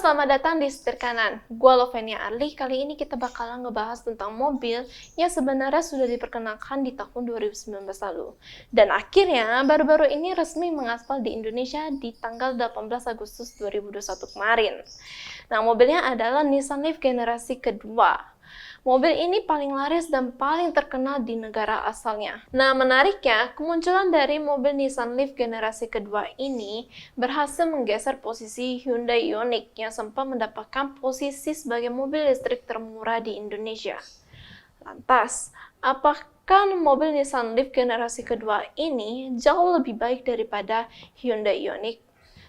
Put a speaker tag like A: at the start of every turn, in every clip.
A: selamat datang di Setir Kanan. Gua Lovenia Arli. Kali ini kita bakalan ngebahas tentang mobil yang sebenarnya sudah diperkenalkan di tahun 2019 lalu. Dan akhirnya baru-baru ini resmi mengaspal di Indonesia di tanggal 18 Agustus 2021 kemarin. Nah, mobilnya adalah Nissan Leaf generasi kedua. Mobil ini paling laris dan paling terkenal di negara asalnya. Nah, menariknya, kemunculan dari mobil Nissan Leaf generasi kedua ini berhasil menggeser posisi Hyundai Ioniq yang sempat mendapatkan posisi sebagai mobil listrik termurah di Indonesia. Lantas, apakah mobil Nissan Leaf generasi kedua ini jauh lebih baik daripada Hyundai Ioniq?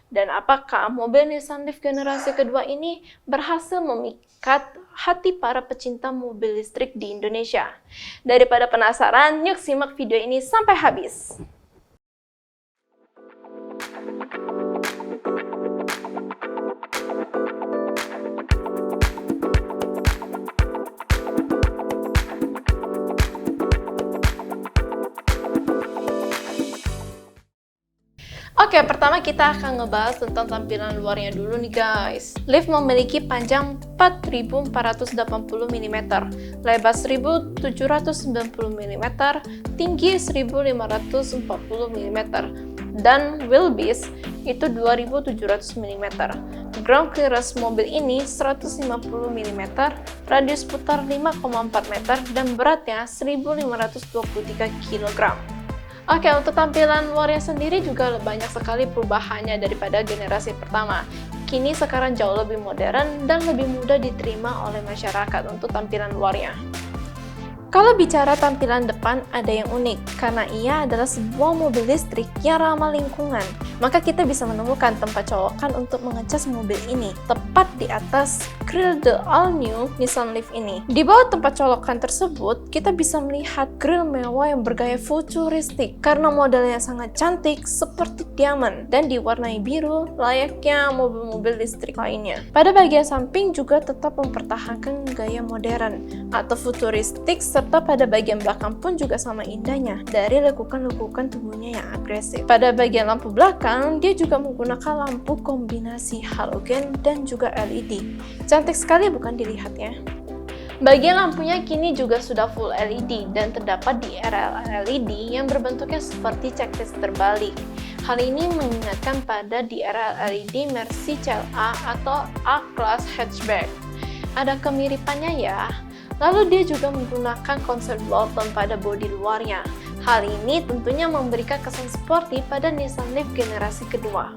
A: Dan apakah mobil Nissan Leaf generasi kedua ini berhasil memikat hati para pecinta mobil listrik di Indonesia? Daripada penasaran, yuk simak video ini sampai habis. Oke, pertama kita akan ngebahas tentang tampilan luarnya dulu nih guys. Leaf memiliki panjang 4480 mm, lebar 1790 mm, tinggi 1540 mm, dan wheelbase itu 2700 mm. Ground clearance mobil ini 150 mm, radius putar 5,4 meter, dan beratnya 1523 kg. Oke, untuk tampilan luarnya sendiri juga banyak sekali perubahannya daripada generasi pertama. Kini sekarang jauh lebih modern dan lebih mudah diterima oleh masyarakat untuk tampilan luarnya. Kalau bicara tampilan depan, ada yang unik karena ia adalah sebuah mobil listrik yang ramah lingkungan. Maka kita bisa menemukan tempat colokan untuk mengecas mobil ini tepat di atas grill the all-new Nissan Leaf ini. Di bawah tempat colokan tersebut, kita bisa melihat grill mewah yang bergaya futuristik karena modelnya sangat cantik seperti diamond dan diwarnai biru layaknya mobil-mobil listrik lainnya. Pada bagian samping juga tetap mempertahankan gaya modern atau futuristik, serta pada bagian belakang pun juga sama indahnya dari lekukan-lekukan tubuhnya yang agresif. Pada bagian lampu belakang, dia juga menggunakan lampu kombinasi halogen dan juga LED. Cantik sekali bukan dilihatnya? Bagian lampunya kini juga sudah full LED dan terdapat di RL LED yang berbentuknya seperti checklist terbalik. Hal ini mengingatkan pada DRL LED Mercy CLA atau A-Class hatchback. Ada kemiripannya ya. Lalu dia juga menggunakan konsep dual tone pada bodi luarnya. Hal ini tentunya memberikan kesan sporty pada Nissan Leaf generasi kedua.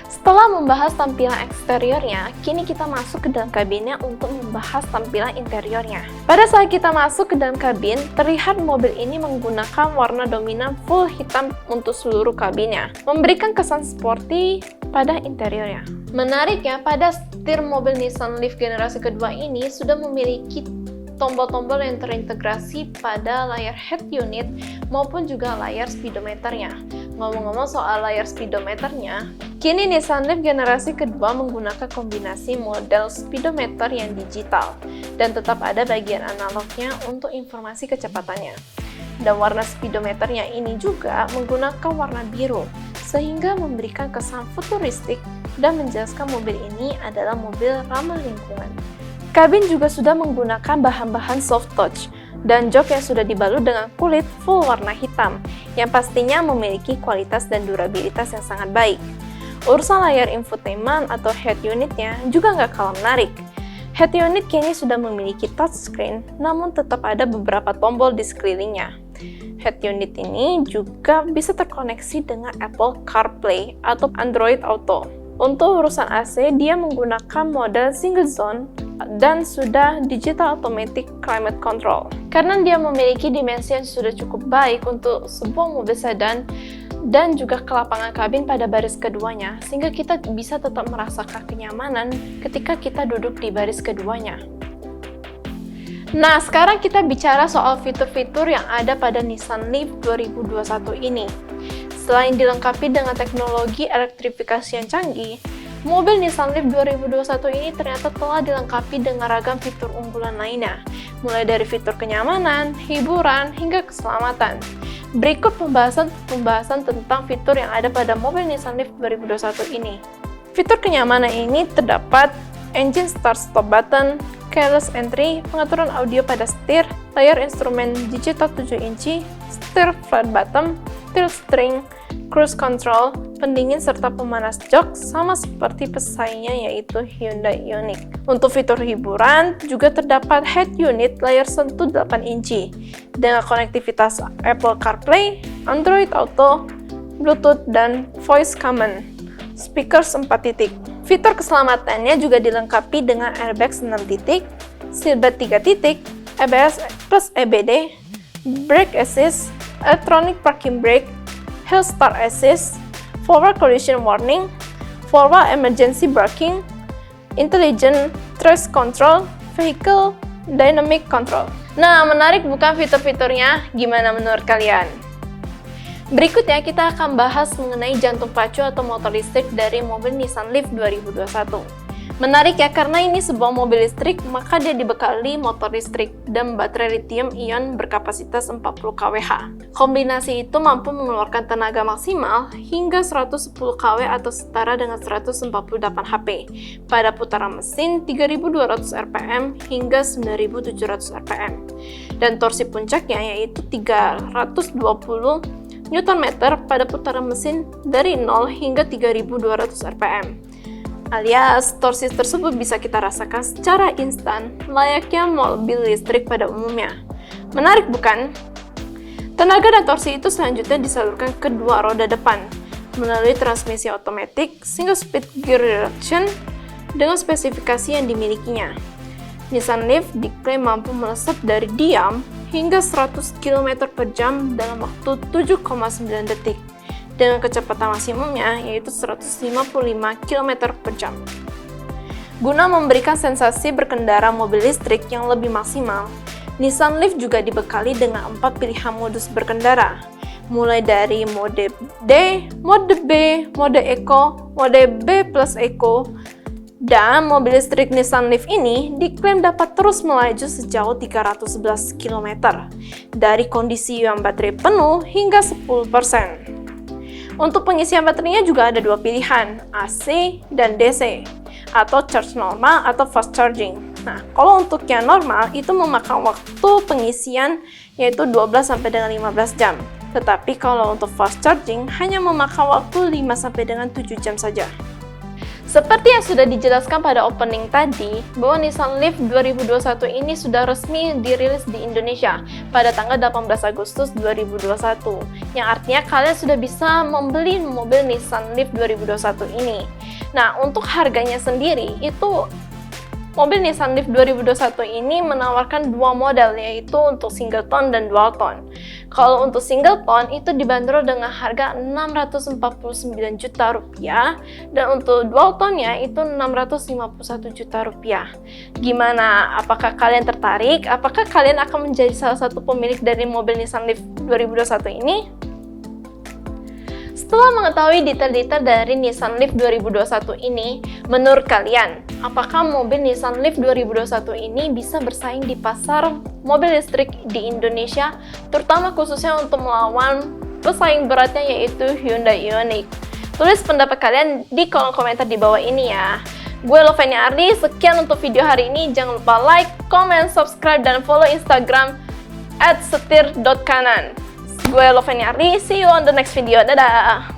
A: Setelah membahas tampilan eksteriornya, kini kita masuk ke dalam kabinnya untuk membahas tampilan interiornya. Pada saat kita masuk ke dalam kabin, terlihat mobil ini menggunakan warna dominan full hitam untuk seluruh kabinnya, memberikan kesan sporty pada interiornya. Menariknya, pada setir mobil Nissan Leaf generasi kedua ini sudah memiliki tombol-tombol yang terintegrasi pada layar head unit maupun juga layar speedometernya. Ngomong-ngomong soal layar speedometernya, kini Nissan Leaf generasi kedua menggunakan kombinasi model speedometer yang digital dan tetap ada bagian analognya untuk informasi kecepatannya. Dan warna speedometernya ini juga menggunakan warna biru, sehingga memberikan kesan futuristik dan menjelaskan mobil ini adalah mobil ramah lingkungan. Kabin juga sudah menggunakan bahan-bahan soft touch dan jok yang sudah dibalut dengan kulit full warna hitam, yang pastinya memiliki kualitas dan durabilitas yang sangat baik. Urusan layar infotainment atau head unitnya juga nggak kalah menarik. Head unit kini sudah memiliki touchscreen, namun tetap ada beberapa tombol di sekelilingnya. Head unit ini juga bisa terkoneksi dengan Apple CarPlay atau Android Auto. Untuk urusan AC, dia menggunakan model single zone dan sudah digital automatic climate control. Karena dia memiliki dimensi yang sudah cukup baik untuk sebuah mobil sedan dan juga kelapangan kabin pada baris keduanya, sehingga kita bisa tetap merasakan kenyamanan ketika kita duduk di baris keduanya. Nah, sekarang kita bicara soal fitur-fitur yang ada pada Nissan Leaf 2021 ini. Selain dilengkapi dengan teknologi elektrifikasi yang canggih, mobil Nissan Leaf 2021 ini ternyata telah dilengkapi dengan ragam fitur unggulan lainnya, mulai dari fitur kenyamanan, hiburan, hingga keselamatan. Berikut pembahasan tentang fitur yang ada pada mobil Nissan Leaf 2021 ini. Fitur kenyamanan ini terdapat engine start-stop button, keyless entry, pengaturan audio pada setir, layar instrumen digital 7 inci, setir flat bottom, tilt steering, cruise control, pendingin serta pemanas jok sama seperti pesaingnya yaitu Hyundai Ioniq. Untuk fitur hiburan juga terdapat head unit layar sentuh 8 inci dengan konektivitas Apple CarPlay, Android Auto, Bluetooth, dan Voice Command. Speaker 4 titik. Fitur keselamatannya juga dilengkapi dengan airbag 6 titik, seatbelt 3 titik, ABS plus EBD, brake assist, electronic parking brake, hill start assist, forward collision warning, forward emergency braking, intelligent traction control, vehicle dynamic control. Nah, menarik bukan fitur-fiturnya? Gimana menurut kalian? Berikutnya kita akan bahas mengenai jantung pacu atau motor listrik dari mobil Nissan Leaf 2021. Menarik ya, karena ini sebuah mobil listrik, maka dia dibekali motor listrik dan baterai lithium-ion berkapasitas 40 kWh. Kombinasi itu mampu mengeluarkan tenaga maksimal hingga 110 kW atau setara dengan 148 HP pada putaran mesin 3200 rpm hingga 9700 rpm. Dan torsi puncaknya yaitu 320 Nm pada putaran mesin dari 0 hingga 3200 rpm. Alias, torsi tersebut bisa kita rasakan secara instan, layaknya mobil listrik pada umumnya. Menarik bukan? Tenaga dan torsi itu selanjutnya disalurkan ke dua roda depan melalui transmisi otomatis single speed gear reduction dengan spesifikasi yang dimilikinya. Nissan Leaf diklaim mampu melesat dari diam hingga 100 km per jam dalam waktu 7,9 detik dengan kecepatan maksimumnya yaitu 155 km per jam. Guna memberikan sensasi berkendara mobil listrik yang lebih maksimal, Nissan Leaf juga dibekali dengan 4 pilihan modus berkendara, mulai dari mode D, mode B, mode Eco, mode B plus Eco. Dan mobil listrik Nissan Leaf ini diklaim dapat terus melaju sejauh 311 km dari kondisi yang baterai penuh hingga 10%. Untuk pengisian baterainya juga ada dua pilihan, AC dan DC, atau charge normal atau fast charging. Nah, kalau untuk yang normal itu memakan waktu pengisian yaitu 12 sampai dengan 15 jam. Tetapi kalau untuk fast charging hanya memakan waktu 5 sampai dengan 7 jam saja. Seperti yang sudah dijelaskan pada opening tadi, bahwa Nissan Leaf 2021 ini sudah resmi dirilis di Indonesia pada tanggal 18 Agustus 2021, yang artinya kalian sudah bisa membeli mobil Nissan Leaf 2021 ini. Nah, untuk harganya sendiri, itu mobil Nissan Leaf 2021 ini menawarkan dua model, yaitu untuk single tone dan dual tone. Kalau untuk single tone itu dibanderol dengan harga Rp649 juta dan untuk dual tone-nya itu Rp651 juta. Gimana? Apakah kalian tertarik? Apakah kalian akan menjadi salah satu pemilik dari mobil Nissan Leaf 2021 ini? Setelah mengetahui detail-detail dari Nissan Leaf 2021 ini, menurut kalian, apakah mobil Nissan Leaf 2021 ini bisa bersaing di pasar mobil listrik di Indonesia, terutama khususnya untuk melawan pesaing beratnya yaitu Hyundai Ioniq? Tulis pendapat kalian di kolom komentar di bawah ini ya. Gue Lovenia Ardi, sekian untuk video hari ini. Jangan lupa like, comment, subscribe, dan follow Instagram @setir.kanan. Gue Lovenia Ardi, see you on the next video. Dadah!